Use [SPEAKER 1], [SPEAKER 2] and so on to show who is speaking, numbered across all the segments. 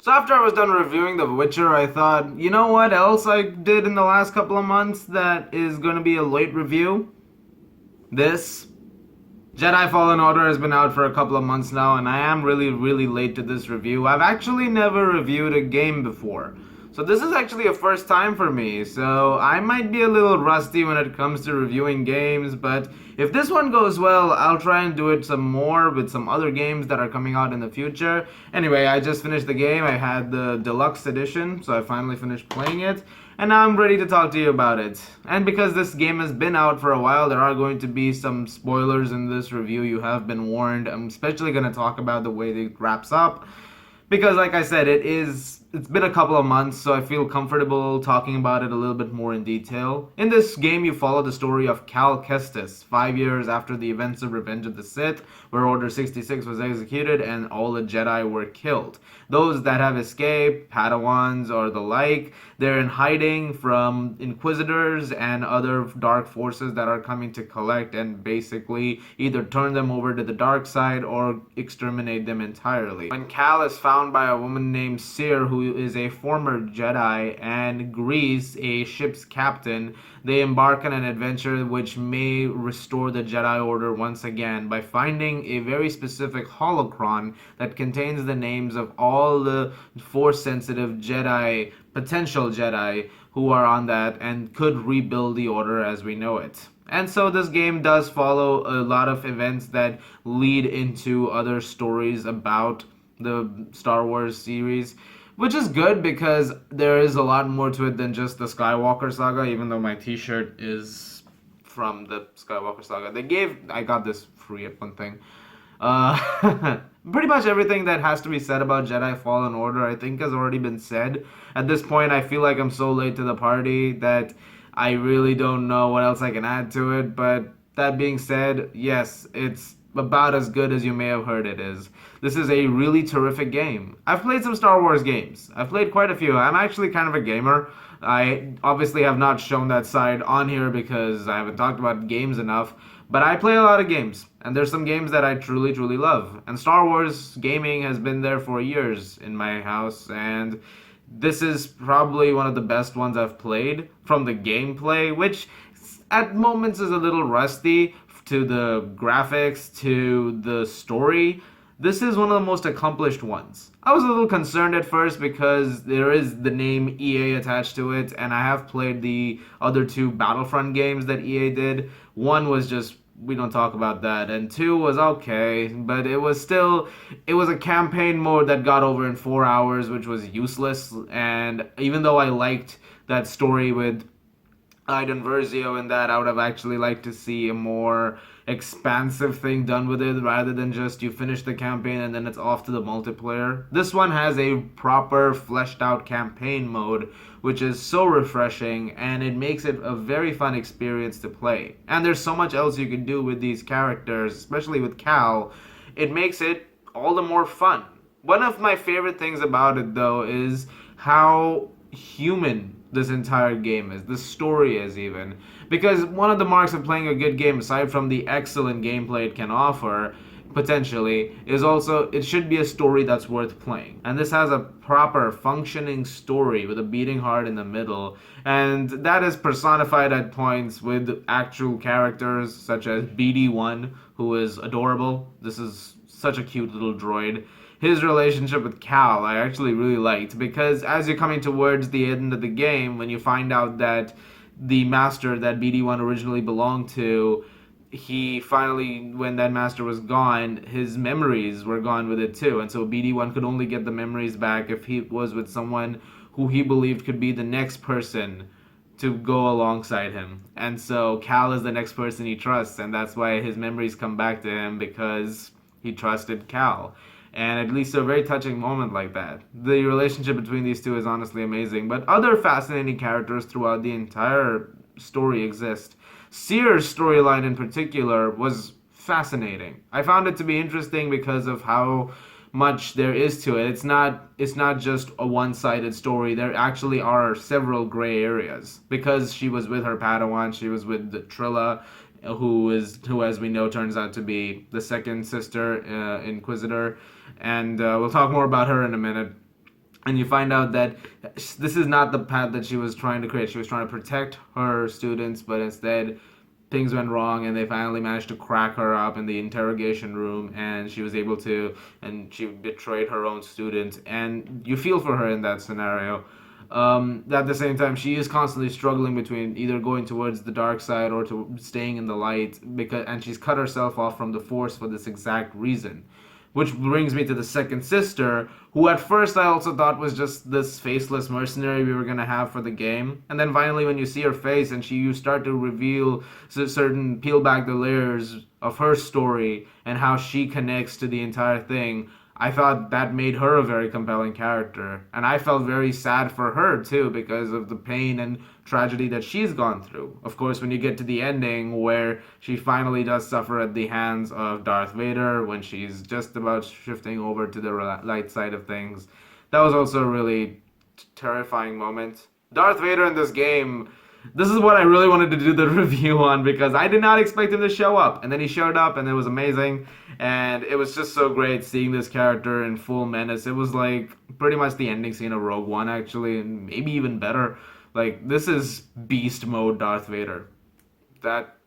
[SPEAKER 1] So after I was done reviewing The Witcher, I thought, you know what else I did in the last couple of months that is going to be a late review? This. Jedi Fallen Order has been out for a couple of months now, and I am really late to this review. I've actually never reviewed a game before. So this is actually a first time for me, so I might be a little rusty when it comes to reviewing games, but if this one goes well, I'll try and do it some more with some other games that are coming out in the future. Anyway, I just finished the game. I had the deluxe edition, so I finally finished playing it, and now I'm ready to talk to you about it. And because this game has been out for a while, there are going to be some spoilers in this review. You have been warned. I'm especially going to talk about the way it wraps up, because like I said, it's been a couple of months, so I feel comfortable talking about it a little bit more in detail. In this game, you follow the story of Cal Kestis, 5 years after the events of Revenge of the Sith, where Order 66 was executed and all the Jedi were killed. Those that have escaped, Padawans or the like, they're in hiding from Inquisitors and other dark forces that are coming to collect and basically either turn them over to the dark side or exterminate them entirely. When Cal is found by a woman named Seer, who is a former Jedi, and Grease, a ship's captain, they embark on an adventure which may restore the Jedi Order once again by finding a very specific holocron that contains the names of all the Force-sensitive Jedi, potential Jedi, who are on that and could rebuild the Order as we know it. And so this game does follow a lot of events that lead into other stories about the Star Wars series, which is good because there is a lot more to it than just the Skywalker saga, even though my t-shirt is from the Skywalker saga. I got this free at one thing. Pretty much everything that has to be said about Jedi Fallen Order, I think, has already been said. At this point, I feel like I'm so late to the party that I really don't know what else I can add to it, but that being said, yes, it's about as good as you may have heard it is. This is a really terrific game. I've played some Star Wars games. I've played quite a few. I'm actually kind of a gamer. I obviously have not shown that side on here because I haven't talked about games enough, but I play a lot of games, and there's some games that I truly love. And Star Wars gaming has been there for years in my house, and this is probably one of the best ones I've played from the gameplay, which at moments is a little rusty, to the graphics, to the story. This is one of the most accomplished ones. I was a little concerned at first because there is the name EA attached to it, and I have played the other two Battlefront games that EA did. One was just, we don't talk about that, and two was okay, but it was a campaign mode that got over in 4 hours, which was useless. And even though I liked that story with Iden Versio in that, I would have actually liked to see a more expansive thing done with it rather than just you finish the campaign and then it's off to the multiplayer. This one has a proper fleshed out campaign mode, which is so refreshing, and it makes it a very fun experience to play. And there's so much else you can do with these characters, especially with Cal. It makes it all the more fun. One of my favorite things about it, though, is how human this entire game is, the story is even. Because one of the marks of playing a good game, aside from the excellent gameplay it can offer, potentially, is also it should be a story that's worth playing. And this has a proper functioning story with a beating heart in the middle, and that is personified at points with actual characters such as BD1, who is adorable. This is such a cute little droid. His relationship with Cal I actually really liked, because as you're coming towards the end of the game, when you find out that the master that BD1 originally belonged to, he finally, when that master was gone, his memories were gone with it too. And so BD1 could only get the memories back if he was with someone who he believed could be the next person to go alongside him. And so Cal is the next person he trusts, and that's why his memories come back to him, because he trusted Cal. And at least a very touching moment like that. The relationship between these two is honestly amazing. But other fascinating characters throughout the entire story exist. Seers' storyline in particular was fascinating. I found it to be interesting because of how much there is to it. It's not just a one-sided story. There actually are several gray areas, because she was with her Padawan, she was with the Trilla, who as we know turns out to be the second sister Inquisitor, and we'll talk more about her in a minute. and you find out that this is not the path that she was trying to create. She was trying to protect her students, but instead things went wrong, and they finally managed to crack her up in the interrogation room, and she was able to, and she betrayed her own student, and you feel for her in that scenario. At the same time, she is constantly struggling between either going towards the dark side or to staying in the light, and she's cut herself off from the Force for this exact reason. Which brings me to the second sister, who at first I also thought was just this faceless mercenary we were gonna have for the game. And then finally, when you see her face and you start to reveal peel back the layers of her story and how she connects to the entire thing, I thought that made her a very compelling character. And I felt very sad for her too because of the pain and tragedy that she's gone through. Of course, when you get to the ending where she finally does suffer at the hands of Darth Vader when she's just about shifting over to the light side of things, that was also a really terrifying moment. Darth Vader in this game, this is what I really wanted to do the review on because I did not expect him to show up. And then he showed up and it was amazing. And it was just so great seeing this character in full menace. It was like pretty much the ending scene of Rogue One actually, and maybe even better. Like, this is beast mode Darth Vader. That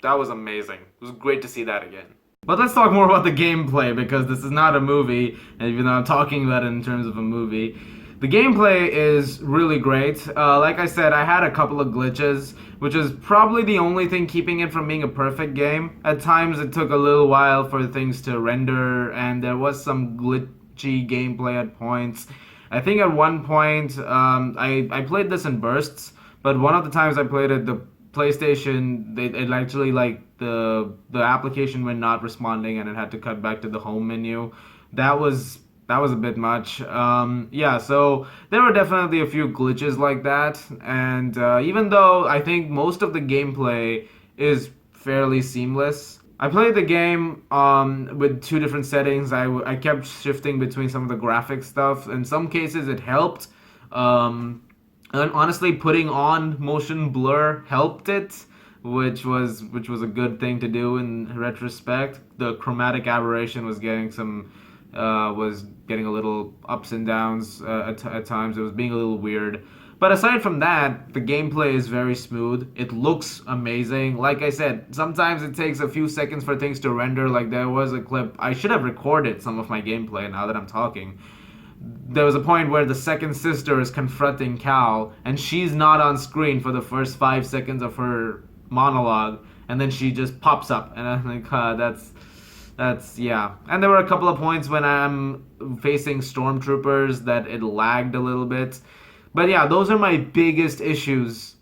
[SPEAKER 1] was amazing. It was great to see that again. But let's talk more about the gameplay because this is not a movie, and even though I'm talking about it in terms of a movie. The gameplay is really great. Like I said, I had a couple of glitches, which is probably the only thing keeping it from being a perfect game. At times it took a little while for things to render, and there was some glitchy gameplay at points. I think at one point, I played this in bursts, but one of the times I played it, the PlayStation, it actually, like, the application were not responding, and it had to cut back to the home menu. That was a bit much. Yeah, so there were definitely a few glitches like that, and even though I think most of the gameplay is fairly seamless, I played the game with two different settings. I kept shifting between some of the graphic stuff. In some cases, it helped. And honestly, putting on motion blur helped it, which was a good thing to do in retrospect. The chromatic aberration was getting a little ups and downs at times. It was being a little weird. But aside from that, the gameplay is very smooth. It looks amazing. Like I said, sometimes it takes a few seconds for things to render. Like there was a clip, I should have recorded some of my gameplay now that I'm talking. There was a point where the second sister is confronting Cal, and she's not on screen for the first 5 seconds of her monologue, and then she just pops up, and I'm like, that's yeah. And there were a couple of points when I'm facing stormtroopers that it lagged a little bit. But yeah, those are my biggest issues.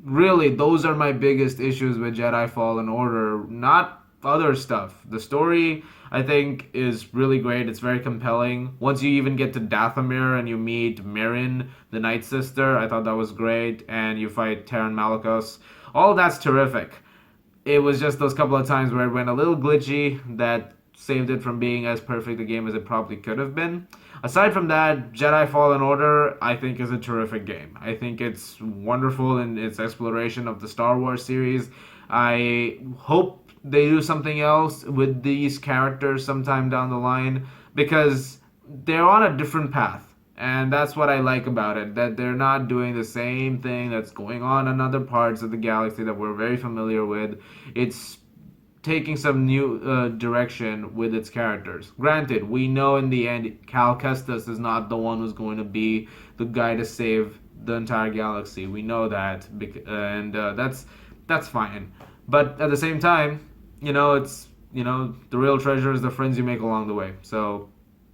[SPEAKER 1] Really, those are my biggest issues with Jedi Fallen Order, not other stuff. The story, I think, is really great. It's very compelling. Once you even get to Dathomir and you meet Mirren, the Night Sister, I thought that was great. And you fight Terran Malakos. All that's terrific. It was just those couple of times where it went a little glitchy that saved it from being as perfect a game as it probably could have been. Aside from that, Jedi Fallen Order, I think, is a terrific game. I think it's wonderful in its exploration of the Star Wars series. I hope they do something else with these characters sometime down the line because they're on a different path. And that's what I like about it, that they're not doing the same thing that's going on in other parts of the galaxy that we're very familiar with. It's taking some new direction with its characters. Granted, we know in the end Cal Kestis is not the one who's going to be the guy to save the entire galaxy. We know that, and that's fine. But at the same time, it's the real treasure is the friends you make along the way. So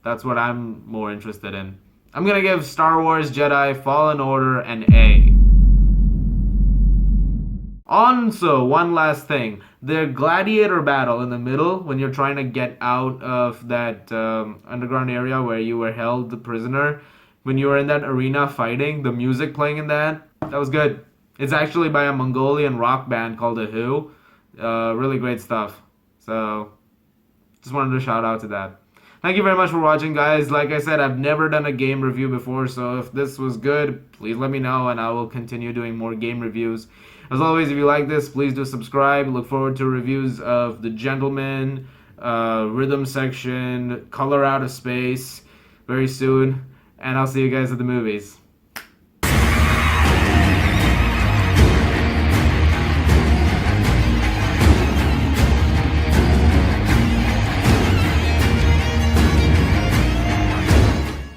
[SPEAKER 1] that's what I'm more interested in. I'm gonna give Star Wars Jedi Fallen Order an A. Also, one last thing. The gladiator battle in the middle, when you're trying to get out of that underground area where you were held prisoner, when you were in that arena fighting, the music playing in that was good. It's actually by a Mongolian rock band called The Who. Really great stuff. So, just wanted to shout out to that. Thank you very much for watching, guys. Like I said, I've never done a game review before, so if this was good, please let me know, and I will continue doing more game reviews. As always, if you like this, please do subscribe. Look forward to reviews of The Gentleman, Rhythm Section, Color Out of Space very soon. and I'll see you guys at the movies.